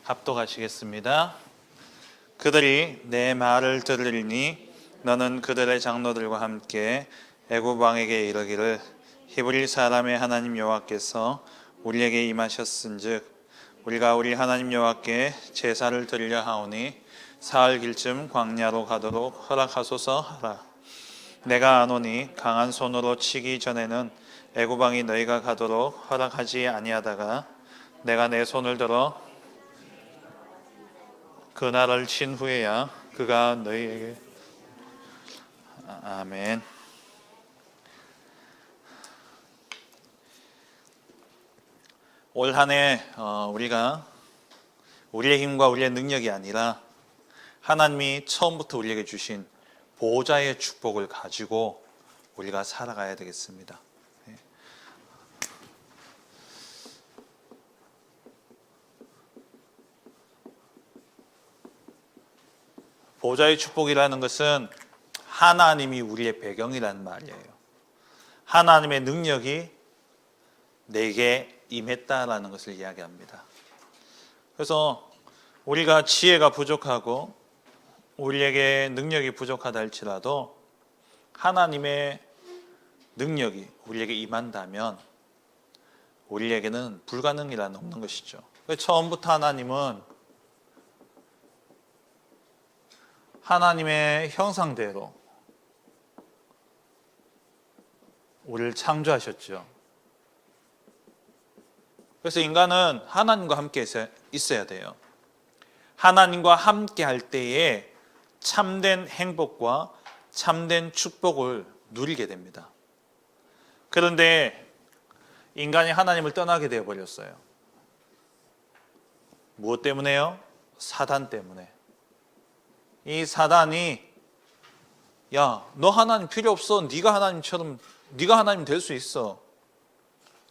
합독하시겠습니다. 그들이 내 말을 들으리니 너는 그들의 장로들과 함께 애굽 왕에게 이르기를 히브리 사람의 하나님 여호와께서 우리에게 임하셨은즉 우리가 우리 하나님 여호와께 제사를 드리려 하오니 사흘 길쯤 광야로 가도록 허락하소서 하라. 내가 아노니 강한 손으로 치기 전에는 애굽 왕이 너희가 가도록 허락하지 아니하다가 내가 내 손을 들어 그날을 친 후에야 그가 너희에게 아멘. 올 한 해 우리가 우리의 힘과 우리의 능력이 아니라 하나님이 처음부터 우리에게 주신 보호자의 축복을 가지고 우리가 살아가야 되겠습니다. 보호자의 축복이라는 것은 하나님이 우리의 배경이라는 말이에요. 하나님의 능력이 내게 임했다라는 것을 이야기합니다. 그래서 우리가 지혜가 부족하고 우리에게 능력이 부족하다 할지라도 하나님의 능력이 우리에게 임한다면 우리에게는 불가능이라는 없는 것이죠. 처음부터 하나님은 하나님의 형상대로 우리를 창조하셨죠. 그래서 인간은 하나님과 함께 있어야 돼요. 하나님과 함께 할 때에 참된 행복과 참된 축복을 누리게 됩니다. 그런데 인간이 하나님을 떠나게 되어버렸어요. 무엇 때문에요? 사단 때문에. 이 사단이 야, 너 하나님 필요 없어. 네가 하나님 될 수 있어.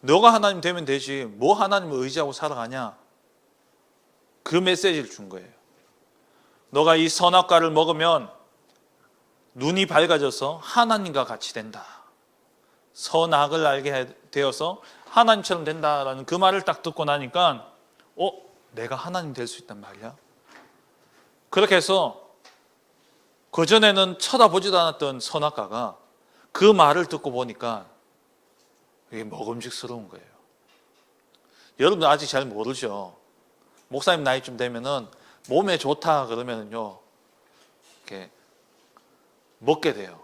너가 하나님 되면 되지. 뭐 하나님을 의지하고 살아가냐? 그 메시지를 준 거예요. 너가 이 선악과를 먹으면 눈이 밝아져서 하나님과 같이 된다. 선악을 알게 되어서 하나님처럼 된다라는 그 말을 딱 듣고 나니까 내가 하나님 될 수 있단 말이야. 그렇게 해서 그전에는 쳐다보지도 않았던 선악과가 그 말을 듣고 보니까 이게 먹음직스러운 거예요. 여러분들 아직 잘 모르죠. 목사님 나이쯤 되면은 몸에 좋다 그러면요 이렇게 먹게 돼요.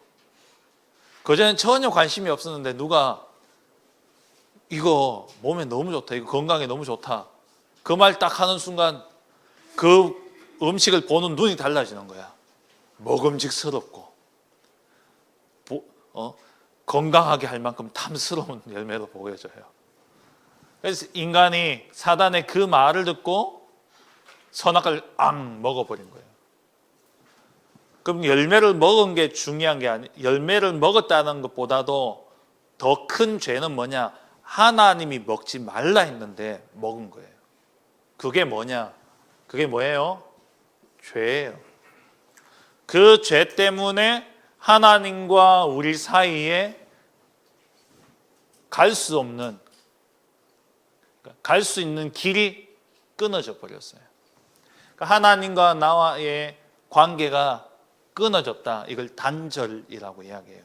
그전엔 전혀 관심이 없었는데 누가 이거 몸에 너무 좋다, 이거 건강에 너무 좋다, 그 말 딱 하는 순간 그 음식을 보는 눈이 달라지는 거야. 먹음직스럽고 건강하게 할 만큼 탐스러운 열매로 보여져요. 그래서 인간이 사단의 그 말을 듣고 선악과를 먹어버린 거예요. 그럼 열매를 먹은 게 중요한 게 아니, 열매를 먹었다는 것보다도 더 큰 죄는 뭐냐? 하나님이 먹지 말라 했는데 먹은 거예요. 그게 뭐냐? 그게 뭐예요? 죄예요. 그 죄 때문에 하나님과 우리 사이에 갈 수 있는 길이 끊어져 버렸어요. 그러니까 하나님과 나와의 관계가 끊어졌다. 이걸 단절이라고 이야기해요.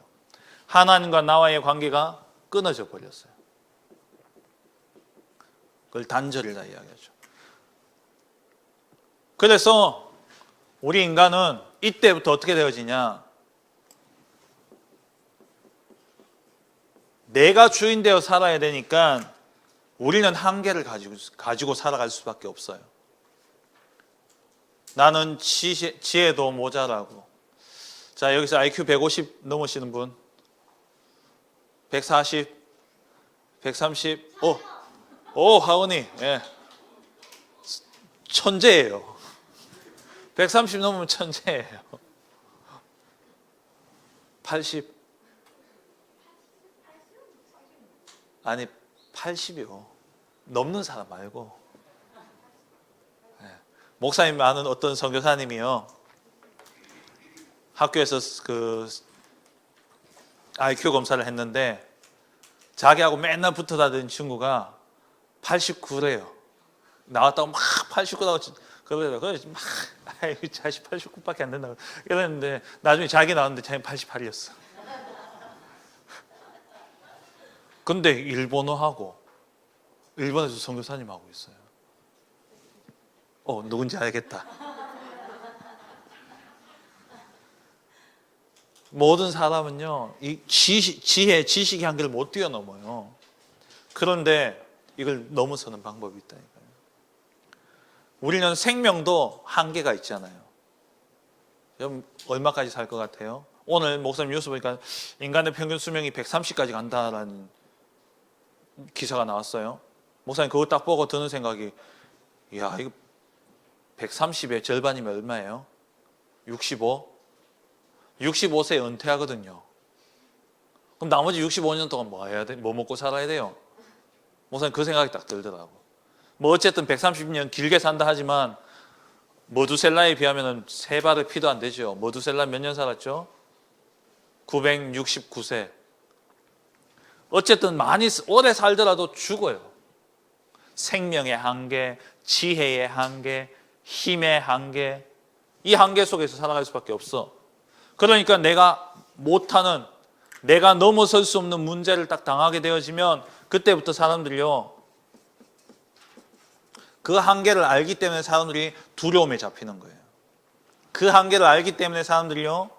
하나님과 나와의 관계가 끊어져 버렸어요. 그걸 단절이라 이야기하죠. 그래서 우리 인간은 이때부터 어떻게 되어지냐? 내가 주인 되어 살아야 되니까 우리는 한계를 가지고 살아갈 수밖에 없어요. 나는 지혜도 모자라고. 자, 여기서 IQ 150 넘으시는 분, 140, 130, 하은이, 예, 천재예요. 130 넘으면 천재예요. 80, 아니 80이요. 넘는 사람 말고. 목사님 아는 어떤 선교사님이요, 학교에서 그 IQ 검사를 했는데 자기하고 맨날 붙어 다니는 친구가 89래요. 나왔다고 막 89라고 그러더라고요. 그래서 막 아이 자식 89밖에 안 된다고 이랬는데 나중에 자기 나왔는데 자기 88이었어. 근데 일본어하고 일본에서 선교사님 하고 있어요. 누군지 알겠다. 모든 사람은요, 이 지식의 한계를 못 뛰어넘어요. 그런데 이걸 넘어서는 방법이 있다니까요. 우리는 생명도 한계가 있잖아요. 여러분, 얼마까지 살 것 같아요? 오늘 목사님 뉴스 보니까 인간의 평균 수명이 130까지 간다라는 기사가 나왔어요. 목사님 그거 딱 보고 드는 생각이, 이야, 이거 130의 절반이면 얼마예요? 65? 65세 은퇴하거든요. 그럼 나머지 65년 동안 뭐 해야 돼? 뭐 먹고 살아야 돼요? 목사님 그 생각이 딱 들더라고. 뭐 어쨌든 130년 길게 산다 하지만 머두셀라에 비하면 세 발의 피도 안 되죠. 머두셀라 몇 년 살았죠? 969세. 어쨌든 많이 오래 살더라도 죽어요. 생명의 한계, 지혜의 한계, 힘의 한계, 이 한계 속에서 살아갈 수밖에 없어. 그러니까 내가 못하는, 내가 넘어설 수 없는 문제를 딱 당하게 되어지면 그때부터 사람들이요, 그 한계를 알기 때문에 사람들이 두려움에 잡히는 거예요. 그 한계를 알기 때문에 사람들이요,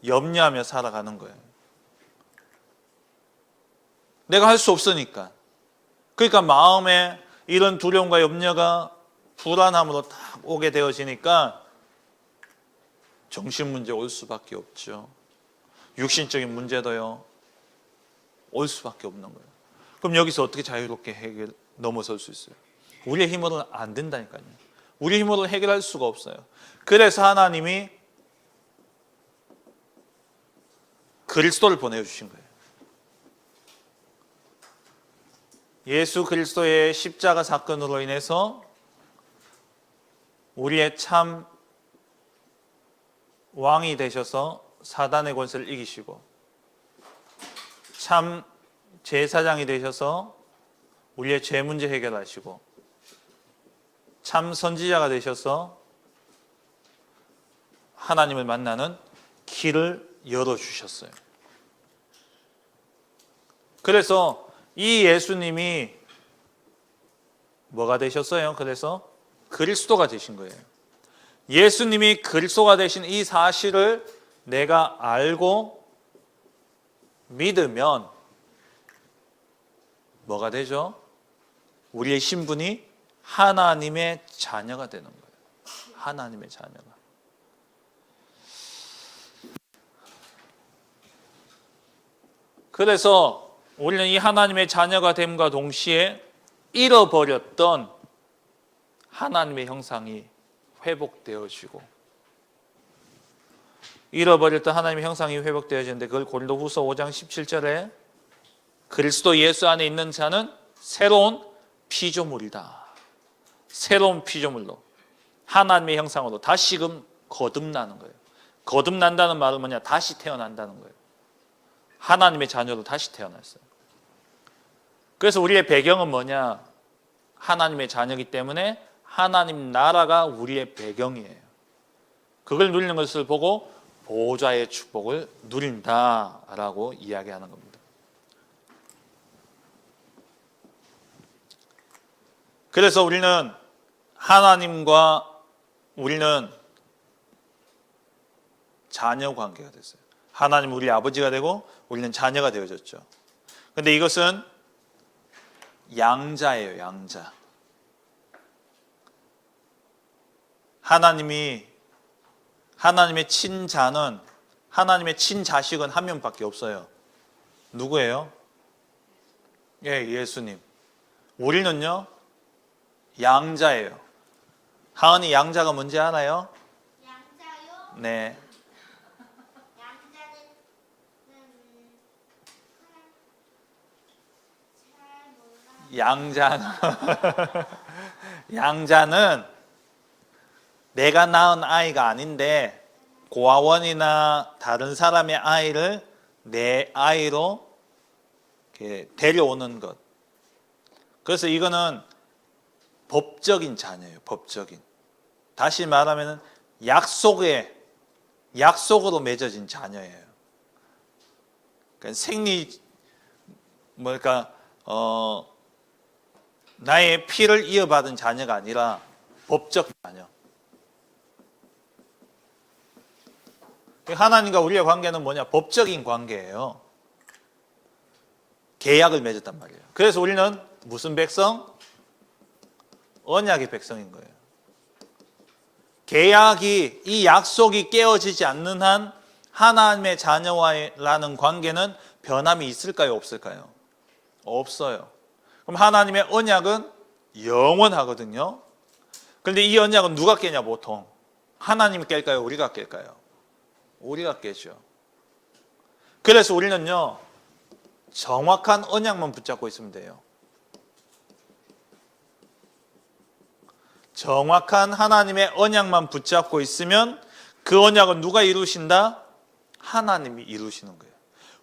염려하며 살아가는 거예요. 내가 할 수 없으니까. 그러니까 마음에 이런 두려움과 염려가 불안함으로 딱 오게 되어지니까 정신 문제 올 수밖에 없죠. 육신적인 문제도요, 올 수밖에 없는 거예요. 그럼 여기서 어떻게 자유롭게 넘어설 수 있어요? 우리의 힘으로는 안 된다니까요. 우리의 힘으로 해결할 수가 없어요. 그래서 하나님이 그리스도를 보내주신 거예요. 예수 그리스도의 십자가 사건으로 인해서 우리의 참 왕이 되셔서 사단의 권세를 이기시고, 참 제사장이 되셔서 우리의 죄 문제 해결하시고, 참 선지자가 되셔서 하나님을 만나는 길을 열어주셨어요. 그래서 이 예수님이 뭐가 되셨어요? 그래서 그리스도가 되신 거예요. 예수님이 그리스도가 되신 이 사실을 내가 알고 믿으면 뭐가 되죠? 우리의 신분이 하나님의 자녀가 되는 거예요. 하나님의 자녀가. 그래서 우리는 이 하나님의 자녀가 됨과 동시에 잃어버렸던 하나님의 형상이 회복되어지고, 잃어버렸던 하나님의 형상이 회복되어지는데, 그걸 고린도후서 5장 17절에 그리스도 예수 안에 있는 자는 새로운 피조물이다. 새로운 피조물로 하나님의 형상으로 다시금 거듭나는 거예요. 거듭난다는 말은 뭐냐? 다시 태어난다는 거예요. 하나님의 자녀로 다시 태어났어요. 그래서 우리의 배경은 뭐냐? 하나님의 자녀이기 때문에 하나님 나라가 우리의 배경이에요. 그걸 누리는 것을 보고 보호자의 축복을 누린다라고 이야기하는 겁니다. 그래서 우리는 하나님과 우리는 자녀 관계가 됐어요. 하나님은 우리 아버지가 되고 우리는 자녀가 되어졌죠. 그런데 이것은 양자예요, 양자. 하나님의 친자는, 하나님의 친자식은 한 명밖에 없어요. 누구예요? 예, 예수님. 우리는요, 양자예요. 하은이 양자가 뭔지 알아요? 양자요? 네. 양자는 잘 몰라요. 양자는 내가 낳은 아이가 아닌데 고아원이나 다른 사람의 아이를 내 아이로 이렇게 데려오는 것. 그래서 이거는 법적인 자녀예요. 법적인. 다시 말하면 약속으로 맺어진 자녀예요. 그러니까 나의 피를 이어받은 자녀가 아니라 법적 자녀. 하나님과 우리의 관계는 뭐냐? 법적인 관계예요. 계약을 맺었단 말이에요. 그래서 우리는 무슨 백성? 언약의 백성인 거예요. 계약이, 이 약속이 깨어지지 않는 한 하나님의 자녀와라는 관계는 변함이 있을까요? 없을까요? 없어요. 그럼 하나님의 언약은 영원하거든요. 그런데 이 언약은 누가 깨냐 보통? 하나님이 깰까요? 우리가 깰까요? 우리가 깨죠. 그래서 우리는요, 정확한 언약만 붙잡고 있으면 돼요. 정확한 하나님의 언약만 붙잡고 있으면 그 언약은 누가 이루신다? 하나님이 이루시는 거예요.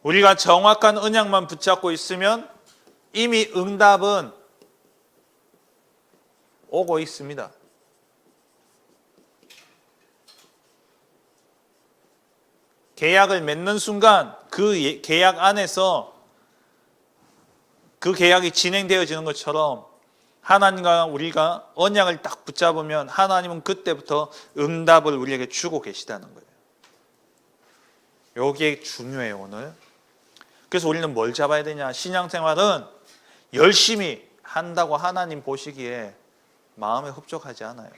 우리가 정확한 언약만 붙잡고 있으면 이미 응답은 오고 있습니다. 계약을 맺는 순간 그 계약 안에서 그 계약이 진행되어지는 것처럼 하나님과 우리가 언약을 딱 붙잡으면 하나님은 그때부터 응답을 우리에게 주고 계시다는 거예요. 여기에 중요해요, 오늘. 그래서 우리는 뭘 잡아야 되냐? 신앙생활은 열심히 한다고 하나님 보시기에 마음에 흡족하지 않아요.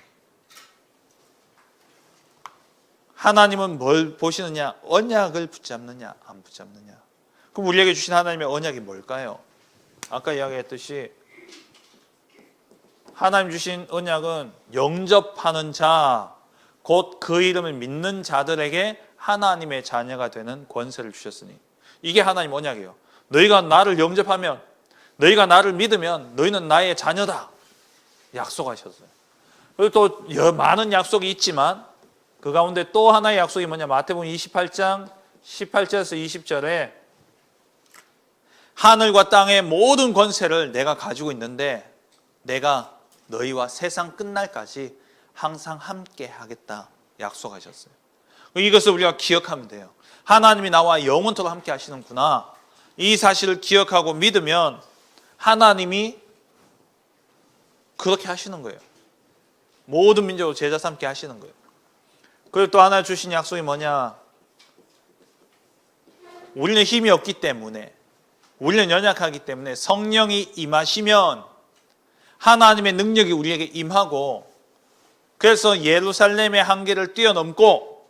하나님은 뭘 보시느냐? 언약을 붙잡느냐, 안 붙잡느냐. 그럼 우리에게 주신 하나님의 언약이 뭘까요? 아까 이야기했듯이 하나님 주신 언약은 영접하는 자, 곧 그 이름을 믿는 자들에게 하나님의 자녀가 되는 권세를 주셨으니, 이게 하나님 언약이에요. 너희가 나를 영접하면, 너희가 나를 믿으면 너희는 나의 자녀다 약속하셨어요. 그리고 또 많은 약속이 있지만 그 가운데 또 하나의 약속이 뭐냐? 마태복음 28장 18절에서 20절에 하늘과 땅의 모든 권세를 내가 가지고 있는데 내가 너희와 세상 끝날까지 항상 함께 하겠다 약속하셨어요. 이것을 우리가 기억하면 돼요. 하나님이 나와 영원토록 함께 하시는구나. 이 사실을 기억하고 믿으면 하나님이 그렇게 하시는 거예요. 모든 민족으로 제자 삼게 하시는 거예요. 그리고 또 하나 주신 약속이 뭐냐? 우리는 힘이 없기 때문에, 우리는 연약하기 때문에 성령이 임하시면 하나님의 능력이 우리에게 임하고, 그래서 예루살렘의 한계를 뛰어넘고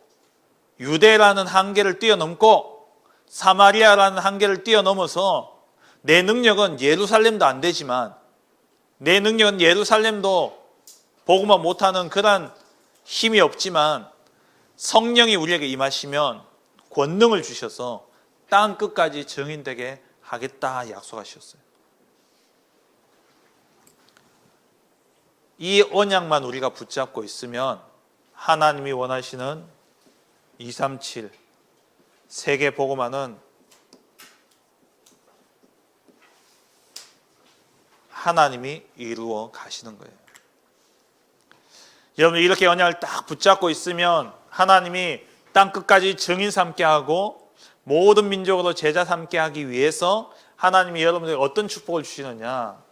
유대라는 한계를 뛰어넘고 사마리아라는 한계를 뛰어넘어서 내 능력은 예루살렘도 안 되지만, 내 능력은 예루살렘도 복음화 못하는 그런 힘이 없지만 성령이 우리에게 임하시면 권능을 주셔서 땅 끝까지 증인되게 하겠다 약속하셨어요. 이 언약만 우리가 붙잡고 있으면 하나님이 원하시는 237 세계 복음화는 하나님이 이루어 가시는 거예요. 여러분, 이렇게 언약을 딱 붙잡고 있으면 하나님이 땅 끝까지 증인 삼게 하고 모든 민족으로 제자 삼게 하기 위해서 하나님이 여러분들에게 어떤 축복을 주시느냐?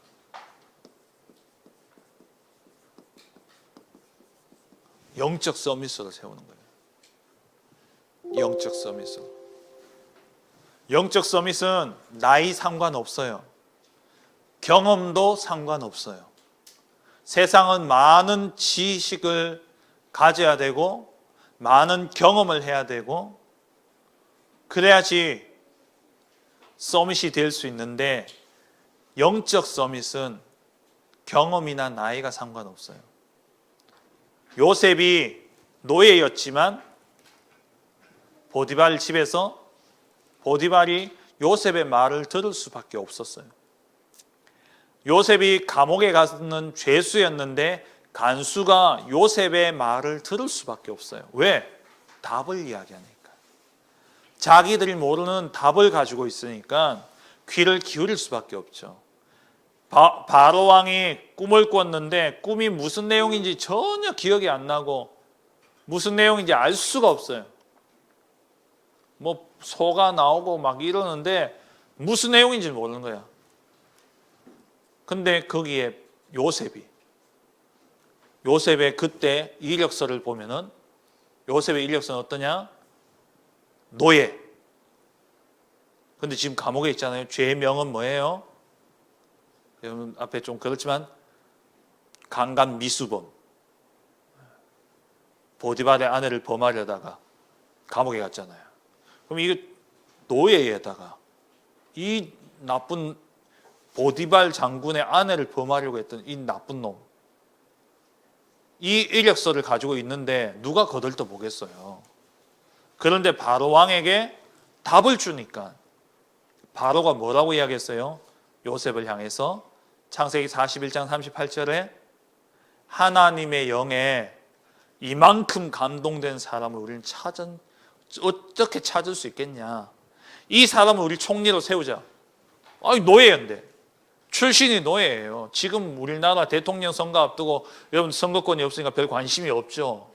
영적 서밋으로 세우는 거예요. 영적 서밋으로. 영적 서밋은 나이 상관없어요. 경험도 상관없어요. 세상은 많은 지식을 가져야 되고 많은 경험을 해야 되고 그래야지 서밋이 될 수 있는데, 영적 서밋은 경험이나 나이가 상관없어요. 요셉이 노예였지만 보디발 집에서 보디발이 요셉의 말을 들을 수밖에 없었어요. 요셉이 감옥에 가는 죄수였는데 간수가 요셉의 말을 들을 수밖에 없어요. 왜? 답을 이야기하니까. 자기들이 모르는 답을 가지고 있으니까 귀를 기울일 수밖에 없죠. 바로 왕이 꿈을 꿨는데 꿈이 무슨 내용인지 전혀 기억이 안 나고 무슨 내용인지 알 수가 없어요. 뭐 소가 나오고 막 이러는데 무슨 내용인지 모르는 거야. 근데 거기에 요셉의 그때 이력서를 보면은 요셉의 이력서는 어떠냐? 노예. 근데 지금 감옥에 있잖아요. 죄의 명은 뭐예요? 여러분 앞에 좀 그렇지만 강간 미수범. 보디발의 아내를 범하려다가 감옥에 갔잖아요. 그럼 이거 노예에다가 이 나쁜 보디발 장군의 아내를 범하려고 했던 이 나쁜 놈. 이 이력서를 가지고 있는데 누가 거들떠 보겠어요. 그런데 바로 왕에게 답을 주니까 바로가 뭐라고 이야기했어요? 요셉을 향해서 창세기 41장 38절에 하나님의 영에 이만큼 감동된 사람을 우리는 어떻게 찾을 수 있겠냐? 이 사람을 우리 총리로 세우자. 아니 노예인데 출신이 노예예요. 지금 우리나라 대통령 선거 앞두고 여러분 선거권이 없으니까 별 관심이 없죠.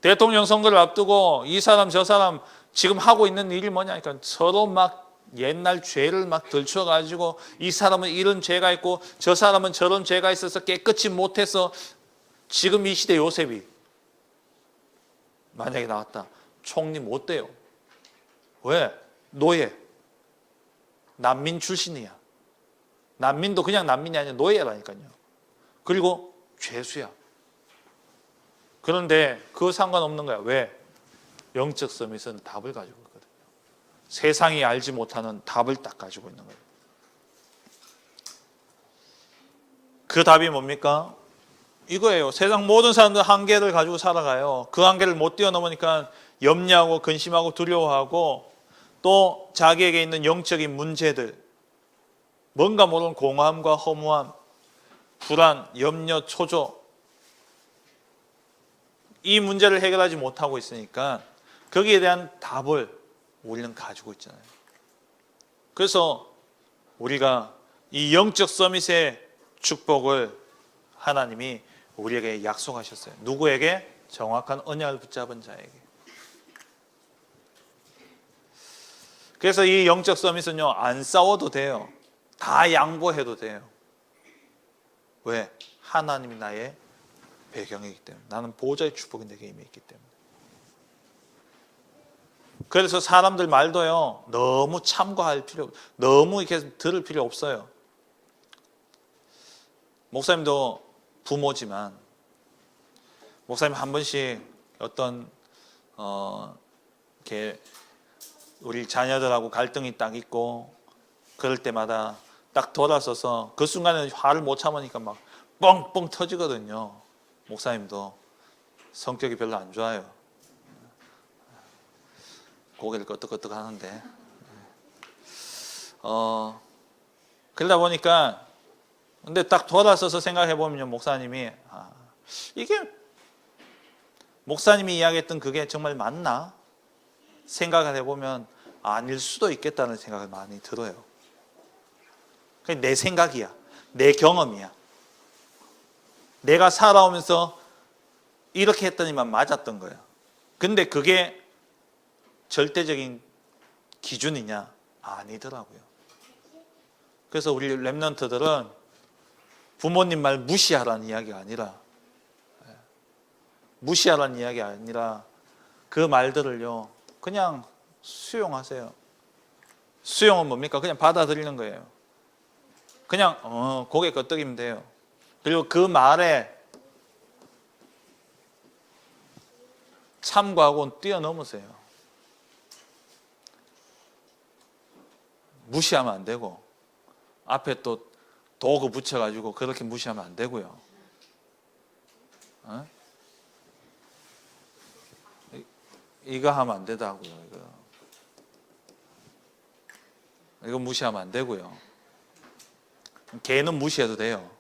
대통령 선거를 앞두고 이 사람 저 사람 지금 하고 있는 일이 뭐냐니까 서로 막 옛날 죄를 막 들춰가지고 이 사람은 이런 죄가 있고 저 사람은 저런 죄가 있어서 깨끗이 못해서 지금 이 시대 요셉이 만약에 나왔다. 총리 못 돼요. 왜? 노예. 난민 출신이야. 난민도 그냥 난민이 아니라 노예라니까요. 그리고 죄수야. 그런데 그거 상관없는 거야. 왜? 영적 서밋은 답을 가지고 있거든요. 세상이 알지 못하는 답을 딱 가지고 있는 거예요. 그 답이 뭡니까? 이거예요. 세상 모든 사람들 한계를 가지고 살아가요. 그 한계를 못 뛰어넘으니까 염려하고 근심하고 두려워하고 또 자기에게 있는 영적인 문제들, 뭔가 모르는 공허함과 허무함, 불안, 염려, 초조, 이 문제를 해결하지 못하고 있으니까 거기에 대한 답을 우리는 가지고 있잖아요. 그래서 우리가 이 영적 서밋의 축복을 하나님이 우리에게 약속하셨어요. 누구에게? 정확한 언약을 붙잡은 자에게. 그래서 이 영적 서밋은요, 안 싸워도 돼요. 다 양보해도 돼요. 왜? 하나님이 나의 배경이기 때문에. 나는 보호자의 축복이 내게 임해 있기 때문에. 그래서 사람들 말도요, 너무 참고할 필요, 너무 이렇게 들을 필요 없어요. 목사님도 부모지만, 목사님 한 번씩 어떤, 이렇게 우리 자녀들하고 갈등이 딱 있고, 그럴 때마다 딱 돌아서서 그 순간에 화를 못 참으니까 막 뻥뻥 터지거든요. 목사님도 성격이 별로 안 좋아요. 고개를 끄덕끄덕 하는데. 그러다 보니까, 근데 딱 돌아서서 생각해 보면 목사님이, 이게 목사님이 이야기했던 그게 정말 맞나? 생각을 해보면 아닐 수도 있겠다는 생각을 많이 들어요. 그게 내 생각이야. 내 경험이야. 내가 살아오면서 이렇게 했더니만 맞았던 거야. 근데 그게 절대적인 기준이냐? 아니더라고요. 그래서 우리 랩런트들은 부모님 말 무시하라는 이야기가 아니라 그 말들을요 그냥 수용하세요. 수용은 뭡니까? 그냥 받아들이는 거예요. 그냥 고개 끄덕이면 돼요. 그리고 그 말에 참고하고 뛰어넘으세요. 무시하면 안 되고 앞에 또 도구 붙여가지고 그렇게 무시하면 안 되고요. 이거 하면 안 되다고요. 이거 무시하면 안 되고요. 개는 무시해도 돼요.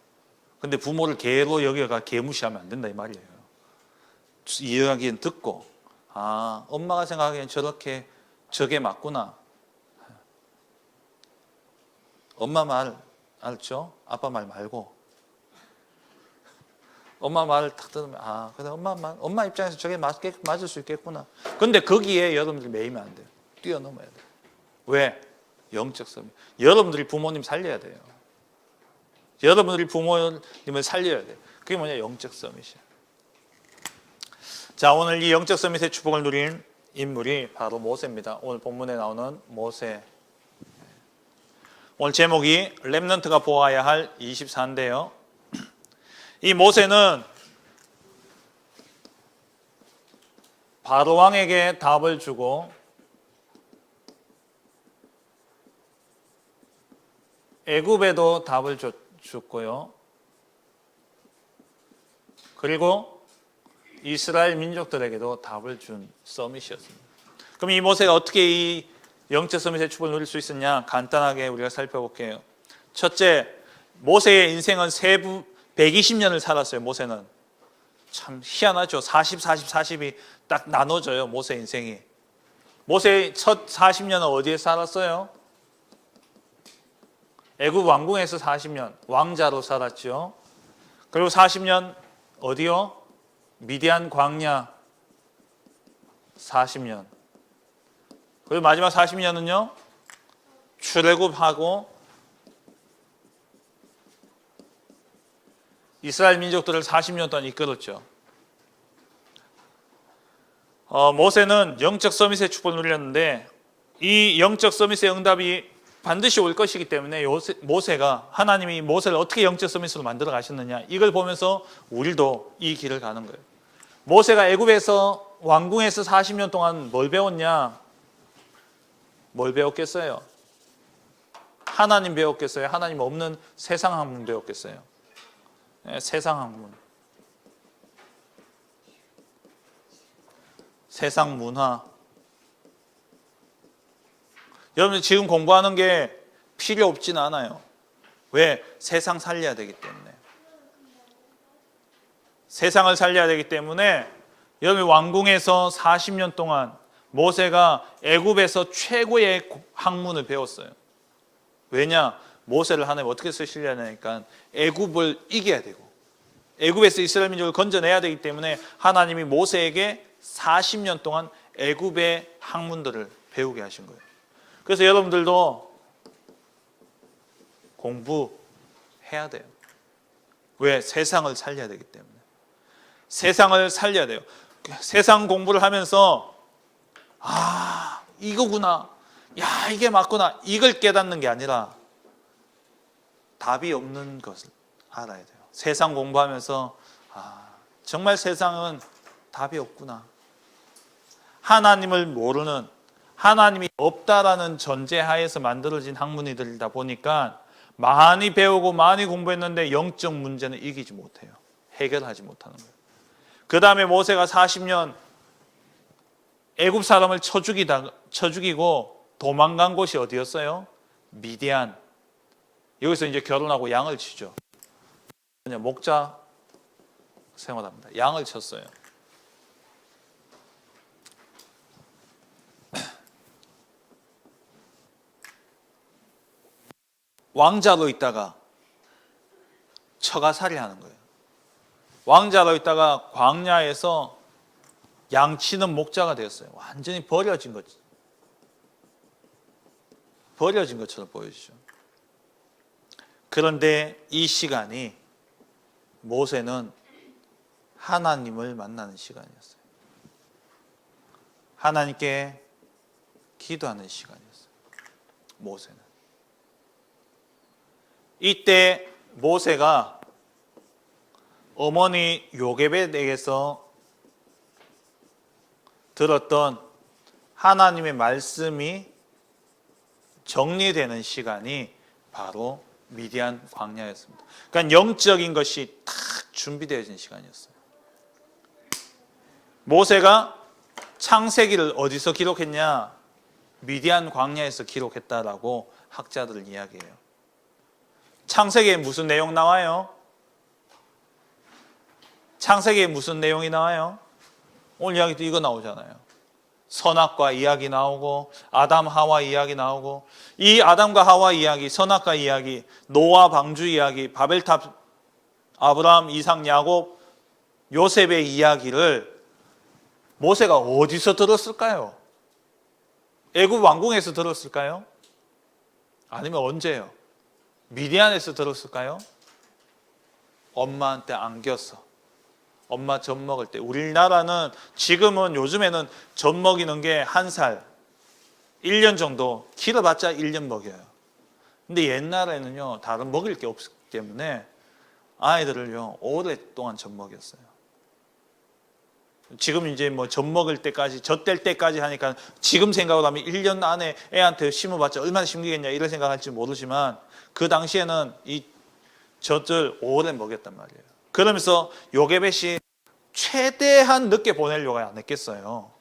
근데 부모를 개로 여겨가 개 무시하면 안 된다 이 말이에요. 이야기는 듣고 엄마가 생각하기엔 저게 맞구나. 엄마 말 알죠? 아빠 말 말고. 엄마 말을 딱 들으면 그래 엄마 입장에서 저게 맞을 수 있겠구나. 근데 거기에 여러분들이 매이면 안 돼요. 뛰어넘어야 돼요. 왜? 영적 섬이. 여러분들이 부모님 살려야 돼요. 여러분들이 부모님을 살려야 돼요. 그게 뭐냐? 영적 서밋이에요. 자, 오늘 이 영적 서밋의 축복을 누린 인물이 바로 모세입니다. 오늘 본문에 나오는 모세. 오늘 제목이 렘넌트가 보아야 할 24인데요. 이 모세는 바로 왕에게 답을 주고 애굽에도 답을 줬고요. 그리고 이스라엘 민족들에게도 답을 준 서밋이었습니다. 그럼 이 모세가 어떻게 이 영적 서밋의 축복을 누릴 수 있었냐? 간단하게 우리가 살펴볼게요. 첫째, 모세의 인생은 120년을 살았어요. 모세는 참 희한하죠. 40, 40, 40이 딱 나눠져요. 모세 인생이. 모세의 첫 40년은 어디에 살았어요? 애굽 왕궁에서 40년 왕자로 살았죠. 그리고 40년 어디요? 미디안 광야 40년. 그리고 마지막 40년은요? 출애굽하고 이스라엘 민족들을 40년 동안 이끌었죠. 모세는 영적 서밋의 축복을 누렸는데 이 영적 서밋의 응답이 반드시 올 것이기 때문에 모세가 하나님이 모세를 어떻게 영적 서밋으로 만들어 가셨느냐 이걸 보면서 우리도 이 길을 가는 거예요. 모세가 애굽에서 왕궁에서 40년 동안 뭘 배웠냐? 뭘 배웠겠어요? 하나님 배웠겠어요? 하나님 없는 세상 학문 배웠겠어요? 네, 세상 학문, 세상 문화. 여러분 지금 공부하는 게 필요 없진 않아요. 왜? 세상 살려야 되기 때문에. 세상을 살려야 되기 때문에 여러분 왕궁에서 40년 동안 모세가 애굽에서 최고의 학문을 배웠어요. 왜냐? 모세를 하나님 어떻게 쓰시려니까 애굽을 이겨야 되고 애굽에서 이스라엘 민족을 건져내야 되기 때문에 하나님이 모세에게 40년 동안 애굽의 학문들을 배우게 하신 거예요. 그래서 여러분들도 공부해야 돼요. 왜? 세상을 살려야 되기 때문에. 세상을 살려야 돼요. 세상 공부를 하면서 이거구나. 야, 이게 맞구나. 이걸 깨닫는 게 아니라 답이 없는 것을 알아야 돼요. 세상 공부하면서 정말 세상은 답이 없구나. 하나님을 모르는, 하나님이 없다라는 전제하에서 만들어진 학문이들이다 보니까 많이 배우고 많이 공부했는데 영적 문제는 이기지 못해요. 해결하지 못하는 거예요. 그 다음에 모세가 40년 애굽 사람을 쳐죽이고 도망간 곳이 어디였어요? 미디안. 여기서 이제 결혼하고 양을 치죠. 그냥 목자 생활합니다. 양을 쳤어요. 왕자로 있다가 처가살이 하는 거예요. 왕자로 있다가 광야에서 양치는 목자가 되었어요. 완전히 버려진 거지. 버려진 것처럼 보여지죠. 그런데 이 시간이 모세는 하나님을 만나는 시간이었어요. 하나님께 기도하는 시간이었어요. 모세는. 이때 모세가 어머니 요게벳에게서 들었던 하나님의 말씀이 정리되는 시간이 바로 미디안 광야였습니다. 그러니까 영적인 것이 탁 준비되어진 시간이었어요. 모세가 창세기를 어디서 기록했냐? 미디안 광야에서 기록했다라고 학자들은 이야기해요. 창세기에 무슨 내용 나와요? 창세기에 무슨 내용이 나와요? 오늘 이야기도 이거 나오잖아요. 선악과 이야기 나오고 아담 하와 이야기 나오고 이 아담과 하와 이야기, 선악과 이야기, 노아 방주 이야기, 바벨탑, 아브라함, 이삭, 야곱, 요셉의 이야기를 모세가 어디서 들었을까요? 애굽 왕궁에서 들었을까요? 아니면 언제요? 미디안에서 들었을까요? 엄마한테 안겨서 엄마 젖 먹을 때. 우리나라는 지금은 요즘에는 젖 먹이는 게 1살 1년 정도, 길어봤자 1년 먹여요. 근데 옛날에는요 다른 먹일 게 없기 때문에 아이들을요 오랫동안 젖 먹였어요. 지금 이제 뭐 젖 먹을 때까지, 젖 뗄 때까지 하니까 지금 생각을 하면 1년 안에 애한테 심어봤자 얼마나 심기겠냐 이런 생각할지 모르지만 그 당시에는 이 젖을 오래 먹였단 말이에요. 그러면서 요게벳이 최대한 늦게 보내려고 안 했겠어요.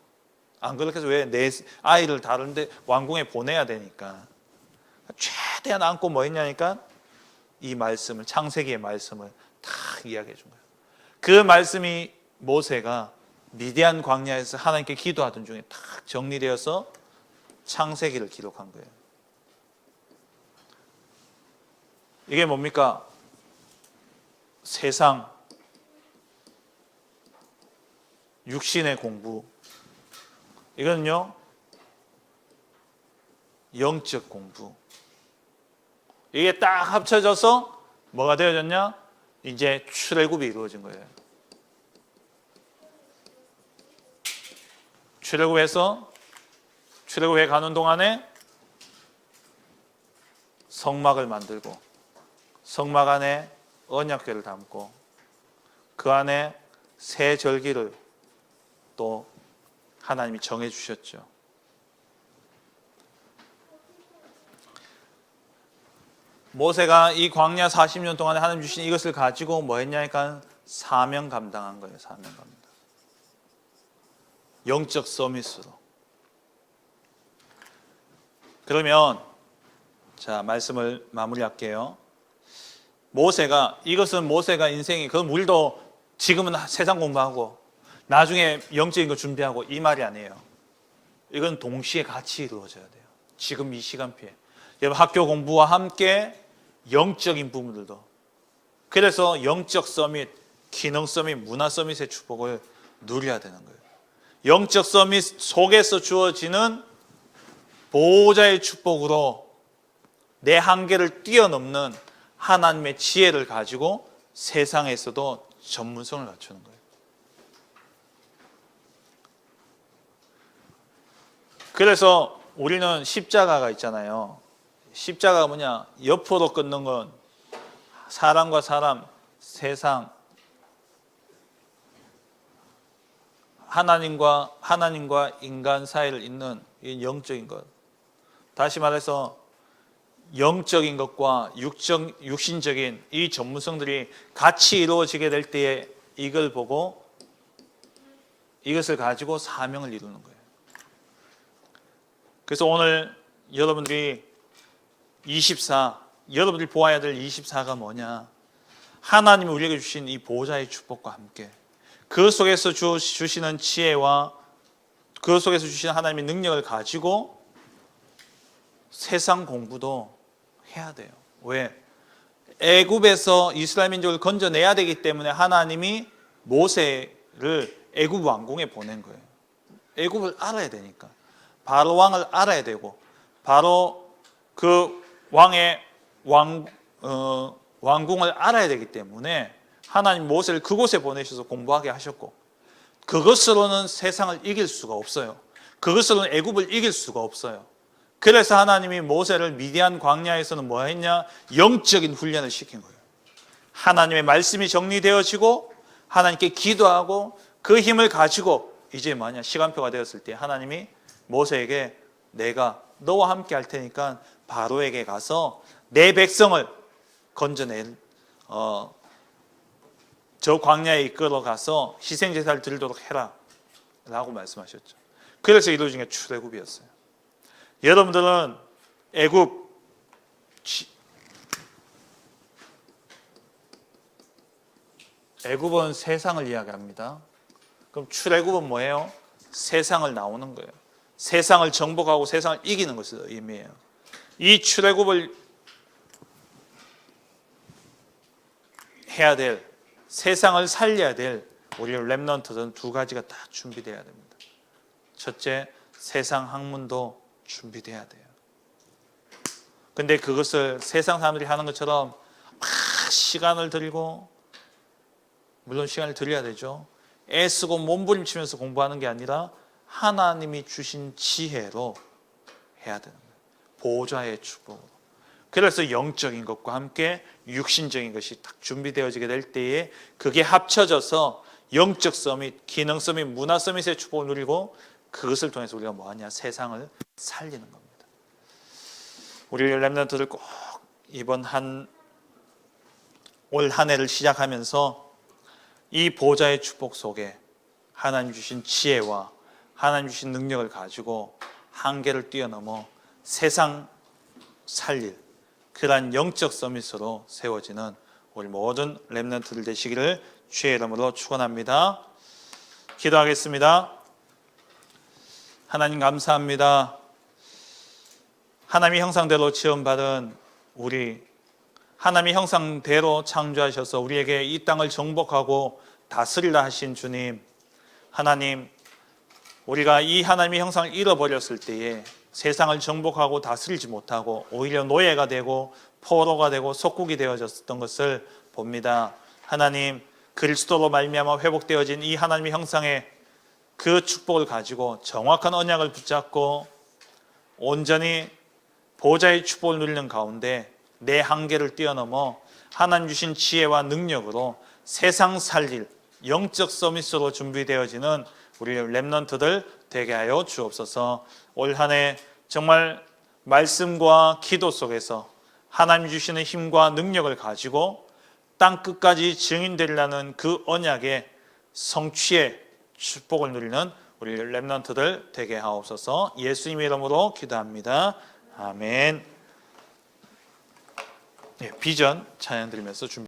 안 그렇게 해서 왜 내 아이를 다른데 왕궁에 보내야 되니까 최대한 안고 뭐 했냐니까 이 말씀을, 창세기의 말씀을 다 이야기해 준 거예요. 그 말씀이 모세가 미디안 광야에서 하나님께 기도하던 중에 딱 정리되어서 창세기를 기록한 거예요. 이게 뭡니까? 세상, 육신의 공부. 이거는요, 영적 공부. 이게 딱 합쳐져서 뭐가 되어졌냐? 이제 출애굽이 이루어진 거예요. 출애굽에 가는 동안에 성막을 만들고 성막 안에 언약궤를 담고 그 안에 새 절기를 또 하나님이 정해 주셨죠. 모세가 이 광야 40년 동안에 하나님 주신 이것을 가지고 뭐 했냐니까 사명 감당한 거예요. 사명 감당. 영적 서밋으로. 그러면 자, 말씀을 마무리할게요. 이것은 모세가 인생이, 그건 우리도 지금은 세상 공부하고 나중에 영적인 거 준비하고 이 말이 아니에요. 이건 동시에 같이 이루어져야 돼요. 지금 이 시간표에. 여러분 학교 공부와 함께 영적인 부분들도. 그래서 영적 서밋, 기능 서밋, 문화 서밋의 축복을 누려야 되는 거예요. 영적 서밋 속에서 주어지는 보호자의 축복으로 내 한계를 뛰어넘는 하나님의 지혜를 가지고 세상에서도 전문성을 갖추는 거예요. 그래서 우리는 십자가가 있잖아요. 십자가가 뭐냐? 옆으로 끊는 건 사람과 사람, 세상, 하나님과 인간 사이를 잇는 이 영적인 것. 다시 말해서 영적인 것과 육신적인 이 전문성들이 같이 이루어지게 될 때에 이걸 보고 이것을 가지고 사명을 이루는 거예요. 그래서 오늘 여러분들이 여러분들이 보아야 될 24가 뭐냐? 하나님이 우리에게 주신 이 보호자의 축복과 함께 그 속에서 주시는 지혜와 그 속에서 주시는 하나님의 능력을 가지고 세상 공부도 해야 돼요. 왜? 애굽에서 이스라엘 민족을 건져내야 되기 때문에 하나님이 모세를 애굽 왕궁에 보낸 거예요. 애굽을 알아야 되니까. 바로 왕을 알아야 되고 바로 그 왕의 왕궁을 알아야 되기 때문에 하나님 모세를 그곳에 보내셔서 공부하게 하셨고 그것으로는 세상을 이길 수가 없어요. 그것으로는 애굽을 이길 수가 없어요. 그래서 하나님이 모세를 미디안 광야에서는 뭐 했냐? 영적인 훈련을 시킨 거예요. 하나님의 말씀이 정리되어지고 하나님께 기도하고 그 힘을 가지고 이제 뭐냐? 시간표가 되었을 때 하나님이 모세에게 내가 너와 함께 할 테니까 바로에게 가서 내 백성을 건져낼 저 광야에 이끌어 가서 희생제사를 드리도록 해라 라고 말씀하셨죠. 그래서 이루어진 게 출애굽이었어요. 여러분들은 애굽은 세상을 이야기합니다. 그럼 출애굽은 뭐예요? 세상을 나오는 거예요. 세상을 정복하고 세상을 이기는 것을 의미해요. 이 출애굽을 해야 될, 세상을 살려야 될 우리 렘넌트들은 두 가지가 다 준비되어야 됩니다. 첫째, 세상 학문도 준비돼야 돼요. 근데 그것을 세상 사람들이 하는 것처럼 막 시간을 들이고, 물론 시간을 들여야 되죠. 애쓰고 몸부림치면서 공부하는 게 아니라 하나님이 주신 지혜로 해야 되는 거예요. 보좌의 축복으로. 그래서 영적인 것과 함께 육신적인 것이 딱 준비되어지게 될 때에 그게 합쳐져서 영적 서밋, 기능 서밋, 문화 서밋의 축복을 누리고, 그것을 통해서 우리가 뭐하냐? 세상을 살리는 겁니다. 우리 렘넌트들 꼭 이번 올 한 해를 시작하면서 이 보좌의 축복 속에 하나님 주신 지혜와 하나님 주신 능력을 가지고 한계를 뛰어넘어 세상 살릴 그러한 영적 서밋으로 세워지는 우리 모든 렘넌트들 되시기를 주의 이름으로 축원합니다. 기도하겠습니다. 하나님 감사합니다. 하나님의 형상대로 지음받은 우리, 하나님의 형상대로 창조하셔서 우리에게 이 땅을 정복하고 다스리라 하신 주님, 하나님, 우리가 이 하나님의 형상을 잃어버렸을 때에 세상을 정복하고 다스리지 못하고 오히려 노예가 되고 포로가 되고 속국이 되어졌던 것을 봅니다. 하나님, 그리스도로 말미암아 회복되어진 이 하나님의 형상의 그 축복을 가지고 정확한 언약을 붙잡고 온전히 보좌의 축복을 누리는 가운데 내 한계를 뛰어넘어 하나님 주신 지혜와 능력으로 세상 살릴 영적 서밋으로 준비되어지는 우리 렘넌트들 되게 하여 주옵소서. 올 한 해 정말 말씀과 기도 속에서 하나님 주시는 힘과 능력을 가지고 땅 끝까지 증인되리라는 그 언약의 성취의 축복을 누리는 우리 렘넌트들 되게 하옵소서. 예수님의 이름으로 기도합니다. 아멘. 비전 찬양 드리면서 준비.